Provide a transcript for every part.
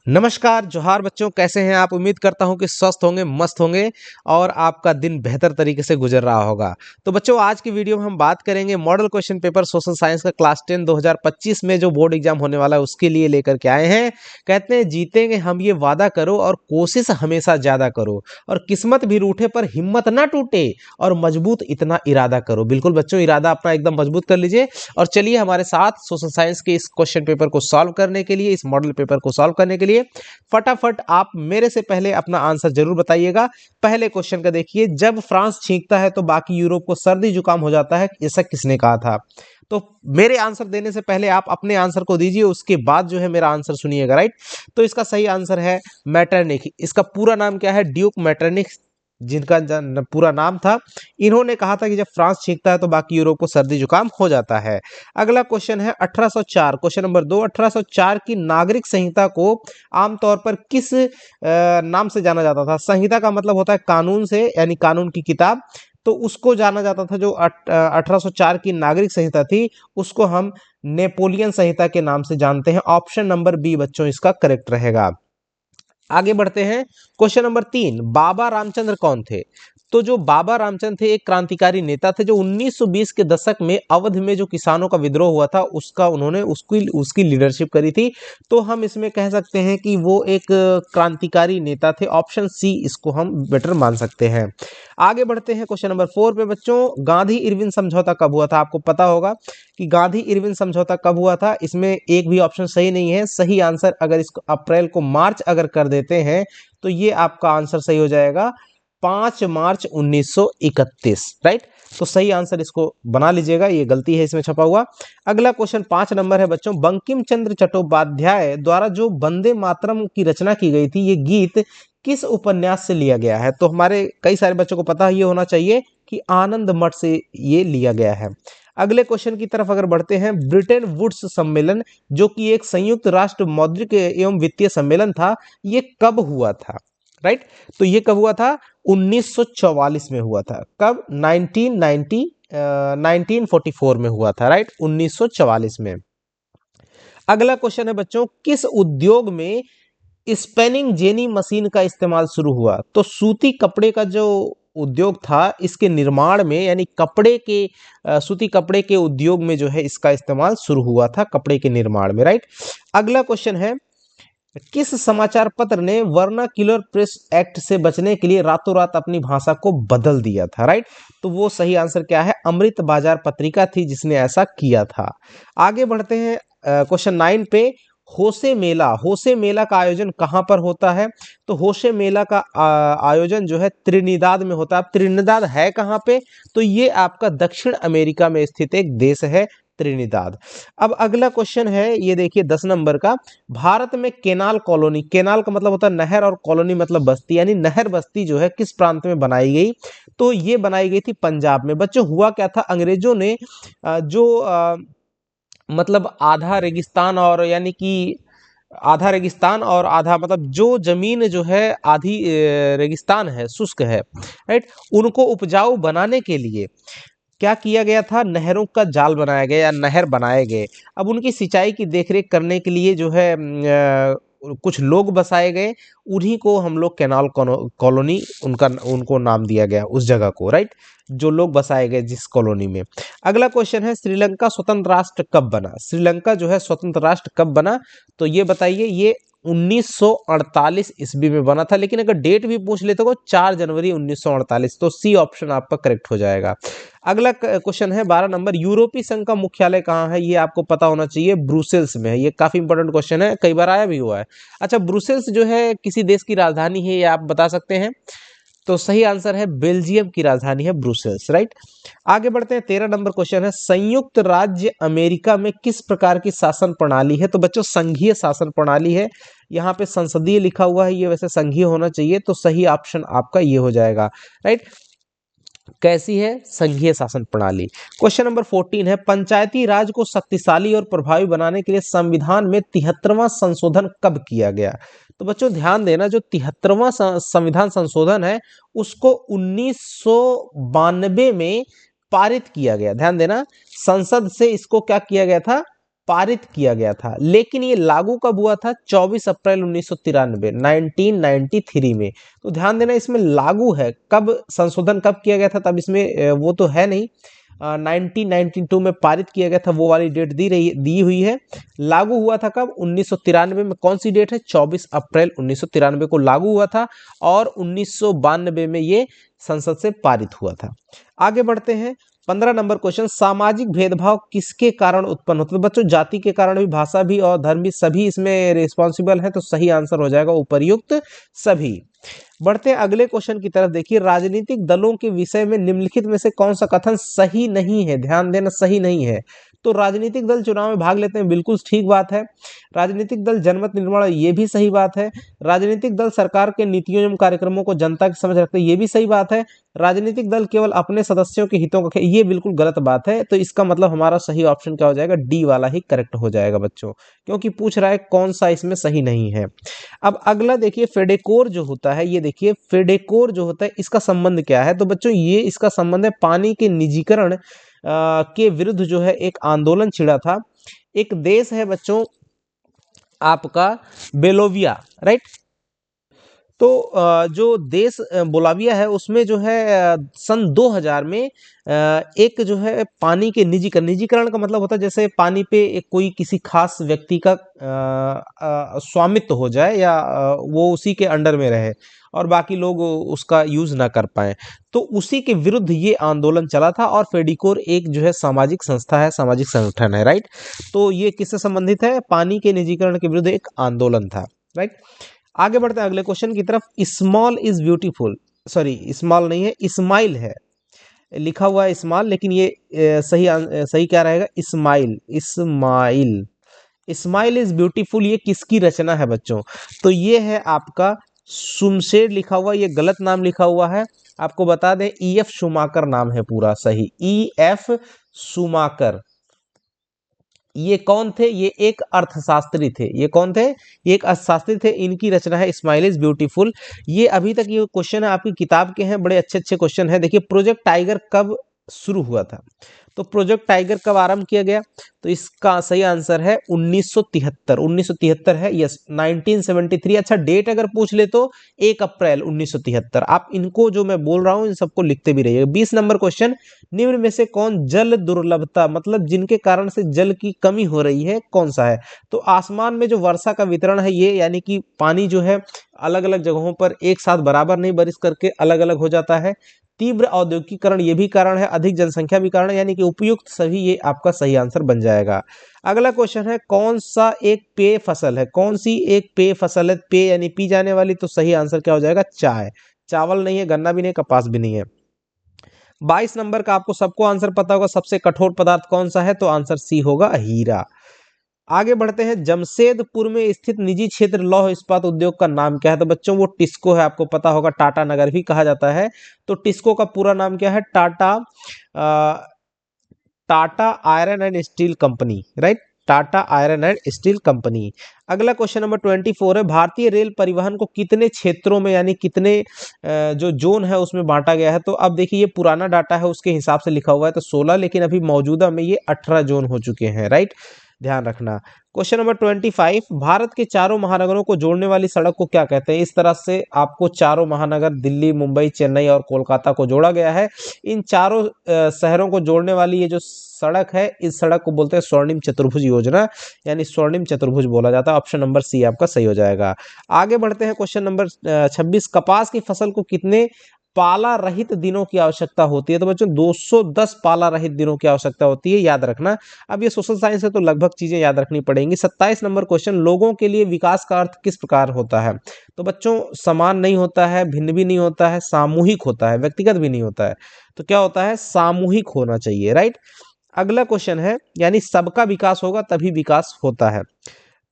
नमस्कार, जोहार बच्चों, कैसे हैं आप? उम्मीद करता हूं कि स्वस्थ होंगे, मस्त होंगे और आपका दिन बेहतर तरीके से गुजर रहा होगा। तो बच्चों, आज की वीडियो में हम बात करेंगे model question paper social science का क्लास 10 2025 में जो बोर्ड एग्जाम होने वाला है उसके लिए लेकर के आए हैं। कहते हैं जीतेंगे हम ये वादा करो और कोशिश हमेशा ज्यादा करो और किस्मत भी रूठे पर हिम्मत ना टूटे और मजबूत इतना इरादा करो। बिल्कुल बच्चों, इरादा अपना एकदम मजबूत कर लीजिए और चलिए हमारे साथ सोशल साइंस के इस क्वेश्चन पेपर को सॉल्व करने के लिए, इस मॉडल पेपर को सॉल्व करने के लिए फटाफट आप मेरे से पहले अपना आंसर जरूर बताइएगा। पहले क्वेश्चन का देखिए, जब फ्रांस छींकता है तो बाकी यूरोप को सर्दी जुकाम हो जाता है, ऐसा किसने कहा था? तो मेरे आंसर देने से पहले आप अपने आंसर को दीजिए, उसके बाद जो है मेरा आंसर सुनिएगा, राइट। तो इसका सही आंसर है मैटरनिख। इसका पूरा नाम क्या है? ड्यूक मैटरनिख, जिनका पूरा नाम था। इन्होंने कहा था कि जब फ्रांस छींकता है तो बाकी यूरोप को सर्दी जुकाम हो जाता है। अगला क्वेश्चन है 1804, क्वेश्चन नंबर 2। 1804 की नागरिक संहिता को आमतौर पर किस नाम से जाना जाता था? संहिता का मतलब होता है कानून से, यानी कानून की किताब। तो उसको जाना जाता था, जो 1804 की नागरिक संहिता थी उसको हम नेपोलियन संहिता के नाम से जानते हैं। ऑप्शन नंबर बी बच्चों इसका करेक्ट रहेगा। आगे बढ़ते हैं। क्वेश्चन नंबर 3, बाबा रामचंद्र कौन थे? तो जो बाबा रामचंद्र थे एक क्रांतिकारी नेता थे जो 1920 के दशक में अवध में जो किसानों का विद्रोह हुआ था उसका उन्होंने उसकी उसकी लीडरशिप करी थी। तो हम इसमें कह सकते हैं कि वो एक क्रांतिकारी नेता थे। ऑप्शन सी इसको हम बेटर मान सकते हैं। आगे बढ़ते हैं क्वेश्चन नंबर 4 पे बच्चों। गांधी इरविन समझौता कब हुआ था? आपको पता होगा कि गांधी इरविन समझौता कब हुआ था। इसमें एक भी ऑप्शन सही नहीं है। सही आंसर, अगर इसको अप्रैल को मार्च अगर कर देते हैं तो ये आपका आंसर सही हो जाएगा, 5 मार्च 1931, राइट। तो सही आंसर इसको बना लीजिएगा, ये गलती है इसमें छपा हुआ। अगला क्वेश्चन 5 नंबर है बच्चों। बंकिम चंद्र चट्टोपाध्याय द्वारा जो वंदे मातरम की रचना की गई थी, ये गीत किस उपन्यास से लिया गया है? तो हमारे कई सारे बच्चों को पता ये होना चाहिए कि आनंद मठ से ये लिया गया है। अगले क्वेश्चन की तरफ अगर बढ़ते हैं। ब्रिटेन वुड्स सम्मेलन, जो कि एक संयुक्त राष्ट्र मौद्रिक एवं वित्तीय सम्मेलन था, ये कब हुआ था? राइट। तो ये कब हुआ था? 1944 में हुआ था। कब? 1944 में हुआ था, राइट, 1944 में। अगला क्वेश्चन है बच्चों, किस उद्योग में स्पेनिंग जेनी मशीन का इस्तेमाल शुरू हुआ? तो सूती कपड़े का जो उद्योग था, इसके निर्माण में, यानी कपड़े के सूती कपड़े के उद्योग में जो है इसका इस्तेमाल शुरू हुआ था, कपड़े के निर्माण में, राइट। अगला क्वेश्चन है, किस समाचार पत्र ने वर्नाक्यूलर प्रेस एक्ट से बचने के लिए रातों रात अपनी भाषा को बदल दिया था? राइट। तो वो सही आंसर क्या है? अमृत बाजार पत्रिका थी जिसने ऐसा किया था। आगे बढ़ते हैं क्वेश्चन 9 पे। होशे मेला का आयोजन कहाँ पर होता है? तो होशे मेला का आयोजन जो है त्रिनिदाद में होता है। त्रिनिदाद है कहाँ पे? तो ये आपका दक्षिण अमेरिका में स्थित एक देश है, त्रिनिदाद। अब अगला क्वेश्चन है, ये देखिए 10 नंबर का। भारत में केनाल कॉलोनी, केनाल का मतलब होता है नहर और कॉलोनी मतलब बस्ती, यानी नहर बस्ती जो है किस प्रांत में बनाई गई? तो ये बनाई गई थी पंजाब में। बच्चों हुआ क्या था, अंग्रेजों ने मतलब आधा रेगिस्तान, और यानी कि आधा रेगिस्तान और आधा मतलब जो जमीन जो है आधी रेगिस्तान है, शुष्क है, राइट, उनको उपजाऊ बनाने के लिए क्या किया गया था? नहरों का जाल बनाया गया या नहर बनाए गए। अब उनकी सिंचाई की देखरेख करने के लिए जो है कुछ लोग बसाए गए, उन्हीं को हम लोग कैनाल कॉलोनी उनका उनको नाम दिया गया उस जगह को, राइट, जो लोग बसाए गए जिस कॉलोनी में। अगला क्वेश्चन है, श्रीलंका स्वतंत्र राष्ट्र कब बना? श्रीलंका जो है स्वतंत्र राष्ट्र कब बना? तो ये बताइए। ये 1948 ईस्वी में बना था, लेकिन अगर डेट भी पूछ लेते हो 4 जनवरी 1948, तो सी ऑप्शन आपका करेक्ट हो जाएगा। अगला क्वेश्चन है 12 नंबर। यूरोपीय संघ का मुख्यालय कहाँ है? ये आपको पता होना चाहिए, ब्रुसेल्स में है। ये काफी इंपॉर्टेंट क्वेश्चन है, कई बार आया भी हुआ है। अच्छा, ब्रुसेल्स जो है किसी देश की राजधानी है, ये आप बता सकते हैं? तो सही आंसर है बेल्जियम की राजधानी है ब्रुसेल्स, राइट। आगे बढ़ते हैं। 13 नंबर क्वेश्चन है, संयुक्त राज्य अमेरिका में किस प्रकार की शासन प्रणाली है? तो बच्चों संघीय शासन प्रणाली है। यहाँ पे संसदीय लिखा हुआ है, ये वैसे संघीय होना चाहिए, तो सही ऑप्शन आपका ये हो जाएगा, राइट। कैसी है? संघीय शासन प्रणाली। क्वेश्चन नंबर 14 है, पंचायती राज को शक्तिशाली और प्रभावी बनाने के लिए संविधान में 73वां संशोधन कब किया गया? तो बच्चों ध्यान देना, जो 73वां संविधान संशोधन है उसको 1992 में पारित किया गया। ध्यान देना, संसद से इसको क्या किया गया था? पारित किया गया था, लेकिन ये लागू कब हुआ था? 24 अप्रैल 1993, 1993 में। तो ध्यान देना, इसमें लागू है, कब संशोधन कब किया गया था तब इसमें वो तो है नहीं। 1992 में पारित किया गया था, वो वाली डेट दी हुई है। लागू हुआ था कब? 1993 में। कौन सी डेट है? 24 अप्रैल 1993 को लागू हुआ था और 1992 में ये संसद से पारित हुआ था। आगे बढ़ते हैं। 15 नंबर क्वेश्चन, सामाजिक भेदभाव किसके कारण उत्पन्न होता है? तो बच्चों जाति के कारण भी, भाषा भी और धर्म भी, सभी इसमें रिस्पॉन्सिबल है। तो सही आंसर हो जाएगा उपर्युक्त सभी। बढ़ते हैं अगले क्वेश्चन की तरफ। देखिए, राजनीतिक दलों के विषय में निम्नलिखित में से कौन सा कथन सही नहीं है? ध्यान देना, सही नहीं है। तो राजनीतिक दल चुनाव में भाग लेते हैं, बिल्कुल ठीक बात है। राजनीतिक दल जनमत निर्माण, ये भी सही बात है। राजनीतिक दल सरकार के नीतियों एवं कार्यक्रमों को जनता की समझ रखते हैं, ये भी सही बात है। राजनीतिक दल केवल अपने सदस्यों के हितों का, ये बिल्कुल गलत बात है। तो इसका मतलब हमारा सही ऑप्शन क्या हो जाएगा? डी वाला ही करेक्ट हो जाएगा बच्चों, क्योंकि पूछ रहा है कौन सा इसमें सही नहीं है। अब अगला देखिए, फेडेकोर जो होता है, ये देखिए फेडेकोर जो होता है, इसका संबंध क्या है? तो बच्चों ये इसका संबंध है पानी के निजीकरण के विरुद्ध जो है एक आंदोलन छिड़ा था। एक देश है बच्चों आपका बोलिविया, राइट। तो जो देश बोलाविया है, उसमें जो है सन 2000 में एक जो है पानी के निजीकरण का मतलब होता है जैसे पानी पे कोई किसी खास व्यक्ति का स्वामित्व हो जाए, या वो उसी के अंडर में रहे और बाकी लोग उसका यूज ना कर पाए। तो उसी के विरुद्ध ये आंदोलन चला था। और फेडिकोर एक जो है सामाजिक संस्था है, सामाजिक संगठन है, राइट। तो ये किससे संबंधित है? पानी के निजीकरण के विरुद्ध एक आंदोलन था, राइट। आगे बढ़ते हैं अगले क्वेश्चन की तरफ। Small is beautiful, sorry small नहीं है, इस्माइल है, लिखा हुआ है इस्माइल, लेकिन ये सही क्या रहेगा? इस्माइल, इस्माइल, इस्माइल इज ब्यूटीफुल, ये किसकी रचना है बच्चों? तो ये है आपका शुमशेर लिखा हुआ, ये गलत नाम लिखा हुआ है। आपको बता दें EF शुमाकर नाम है पूरा, सही EF शुमाकर। ये कौन थे? ये एक अर्थशास्त्री थे। ये कौन थे? ये एक अर्थशास्त्री थे। इनकी रचना है स्माइल इज ब्यूटीफुल। ये अभी तक ये क्वेश्चन है आपकी किताब के हैं, बड़े अच्छे अच्छे क्वेश्चन है। देखिए, प्रोजेक्ट टाइगर कब शुरू हुआ था? तो प्रोजेक्ट टाइगर कब आरंभ किया गया? तो इसका सही आंसर है 1973। 1973 है, यस 1973। अच्छा, डेट अगर पूछ ले तो 1 अप्रैल 1973। आप इनको जो मैं बोल रहा हूं इन सबको लिखते भी रहिए। 20 नंबर क्वेश्चन, निम्न में से कौन जल दुर्लभता, मतलब जिनके कारण से जल की कमी हो रही है, कौन सा है? तो आसमान में जो वर्षा का वितरण है, ये यानी कि पानी जो है अलग अलग जगहों पर एक साथ बराबर नहीं बारिश करके अलग अलग हो जाता है। तीव्र औद्योगिकीकरण, ये भी कारण है। अधिक जनसंख्या भी कारण है, यानी कि उपयुक्त सभी, ये आपका सही आंसर बन जाएगा। अगला क्वेश्चन है, कौन सा एक पेय फसल है? कौन सी एक पेय फसल है? पेय यानी पी जाने वाली। तो सही आंसर क्या हो जाएगा? चाय। चावल नहीं है, गन्ना भी नहीं, कपास भी नहीं है। 22 नंबर का आपको सबको आंसर पता होगा, सबसे कठोर पदार्थ कौन सा है? तो आंसर सी होगा, हीरा। आगे बढ़ते हैं। जमशेदपुर में स्थित निजी क्षेत्र लौह इस्पात उद्योग का नाम क्या है? तो बच्चों वो टिस्को है, आपको पता होगा, टाटा नगर भी कहा जाता है। तो टिस्को का पूरा नाम क्या है? Tata iron and steel company, right. Tata iron and steel company. अगला क्वेश्चन नंबर 24 है, भारतीय रेल परिवहन को कितने क्षेत्रों में, यानी कितने जो जोन है उसमें बांटा गया है? तो अब देखिए, ये पुराना डाटा है, उसके हिसाब से लिखा हुआ है तो 16, लेकिन अभी मौजूदा में ये 18 जोन हो चुके हैं, राइट। ध्यान रखना। क्वेश्चन नंबर 25, भारत के चारों महानगरों को जोड़ने वाली सड़क को क्या कहते हैं? इस तरह से आपको चारों महानगर दिल्ली, मुंबई, चेन्नई और कोलकाता को जोड़ा गया है। इन चारों शहरों को जोड़ने वाली ये जो सड़क है, इस सड़क को बोलते हैं स्वर्णिम चतुर्भुज योजना, यानी स्वर्णिम चतुर्भुज बोला जाता है। ऑप्शन नंबर सी आपका सही हो जाएगा। आगे बढ़ते हैं। क्वेश्चन नंबर 26, कपास की फसल को कितने पाला रहित दिनों की आवश्यकता होती है? तो बच्चों 210 पाला रहित दिनों की आवश्यकता होती है, याद रखना। अब ये सोशल साइंस है तो लगभग चीजें याद रखनी पड़ेंगी। 27 नंबर क्वेश्चन, लोगों के लिए विकास का अर्थ किस प्रकार होता है? तो बच्चों समान नहीं होता है, भिन्न भी नहीं होता है, सामूहिक होता है, व्यक्तिगत भी नहीं होता है। तो क्या होता है? सामूहिक होना चाहिए, राइट। अगला क्वेश्चन है, यानी सबका विकास होगा तभी विकास होता है।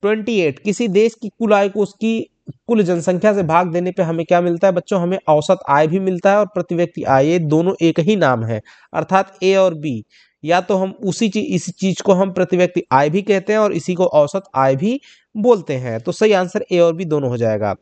28, किसी देश की कुल आय को उसकी कुल जनसंख्या से भाग देने पे हमें क्या मिलता है? बच्चों हमें औसत आय भी मिलता है और प्रति व्यक्ति आय, ये दोनों एक ही नाम है, अर्थात ए और बी। या तो हम इसी चीज को हम प्रति व्यक्ति आय भी कहते हैं और इसी को औसत आय भी बोलते हैं। तो सही आंसर ए और बी दोनों हो जाएगा।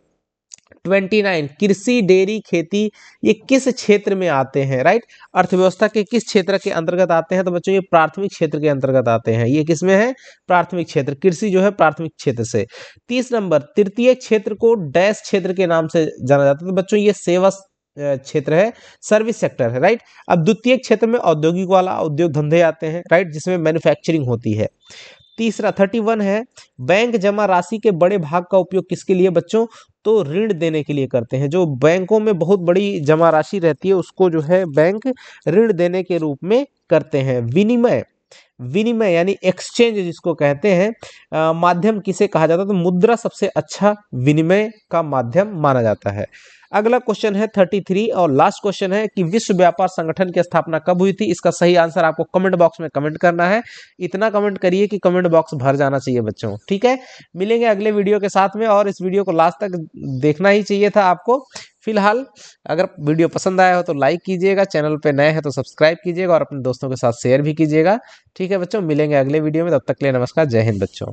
29 कृषि डेयरी खेती ये किस क्षेत्र में आते हैं, राइट। अर्थव्यवस्था के किस क्षेत्र के अंतर्गत आते हैं, तो बच्चों ये प्राथमिक क्षेत्र के अंतर्गत आते हैं। ये किसमें है, प्राथमिक क्षेत्र। कृषि जो है प्राथमिक क्षेत्र से। 30 नंबर, तृतीय क्षेत्र को डैश क्षेत्र के नाम से जाना जाता है, तो बच्चों ये सेवा क्षेत्र है, सर्विस सेक्टर है, राइट। अब द्वितीय क्षेत्र में औद्योगिक वाला उद्योग धंधे आते हैं, राइट, जिसमें मैन्युफैक्चरिंग होती है। तीसरा 31 है, बैंक जमा राशि के बड़े भाग का उपयोग किसके लिए बच्चों, तो ऋण देने के लिए करते हैं। जो बैंकों में बहुत बड़ी जमा राशि रहती है उसको जो है बैंक ऋण देने के रूप में करते हैं। विनिमय, विनिमय यानी एक्सचेंज जिसको कहते हैं, माध्यम किसे कहा जाता है, तो मुद्रा सबसे अच्छा विनिमय का माध्यम माना जाता है। अगला क्वेश्चन है 33 और लास्ट क्वेश्चन है कि विश्व व्यापार संगठन की स्थापना कब हुई थी। इसका सही आंसर आपको कमेंट बॉक्स में कमेंट करना है। इतना कमेंट करिए कि कमेंट बॉक्स भर जाना चाहिए बच्चों, ठीक है। मिलेंगे अगले वीडियो के साथ में, और इस वीडियो को लास्ट तक देखना ही चाहिए था आपको। फिलहाल अगर वीडियो पसंद आया हो तो लाइक कीजिएगा, चैनल पे नए हैं तो सब्सक्राइब कीजिएगा और अपने दोस्तों के साथ शेयर भी कीजिएगा, ठीक है बच्चों। मिलेंगे अगले वीडियो में, तब तक के लिए नमस्कार, जय हिंद बच्चों।